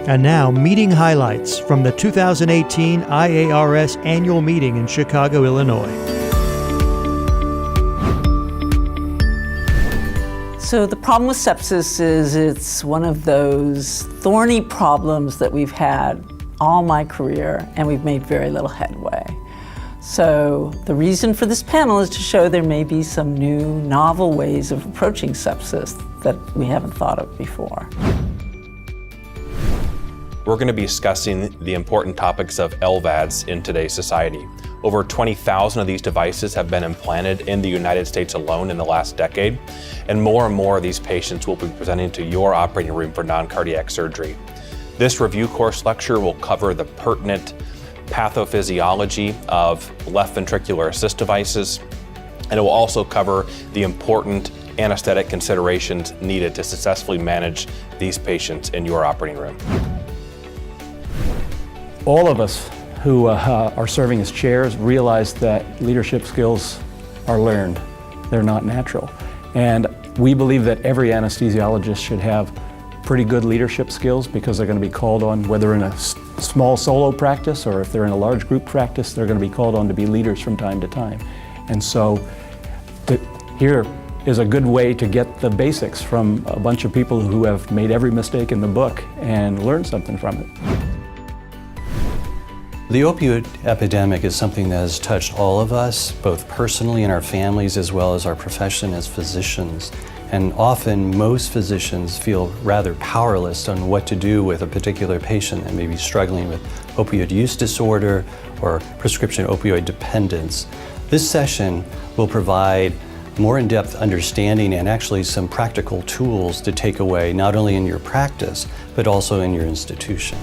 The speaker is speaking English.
And now, meeting highlights from the 2018 IARS annual meeting in Chicago, Illinois. So the problem with sepsis is it's one of those thorny problems that we've had all my career, and we've made very little headway. So the reason for this panel is to show there may be some new, novel ways of approaching sepsis that we haven't thought of before. We're going to be discussing the important topics of LVADs in today's society. Over 20,000 of these devices have been implanted in the United States alone in the last decade, and more of these patients will be presenting to your operating room for non-cardiac surgery. This review course lecture will cover the pertinent pathophysiology of left ventricular assist devices, and it will also cover the important anesthetic considerations needed to successfully manage these patients in your operating room. All of us who are serving as chairs realize that leadership skills are learned. They're not natural. And we believe that every anesthesiologist should have pretty good leadership skills because they're going to be called on, whether in a small solo practice or if they're in a large group practice, they're going to be called on to be leaders from time to time. And so here is a good way to get the basics from a bunch of people who have made every mistake in the book and learn something from it. The opioid epidemic is something that has touched all of us, both personally in our families as well as our profession as physicians. And often most physicians feel rather powerless on what to do with a particular patient that may be struggling with opioid use disorder or prescription opioid dependence. This session will provide more in-depth understanding and actually some practical tools to take away not only in your practice, but also in your institution.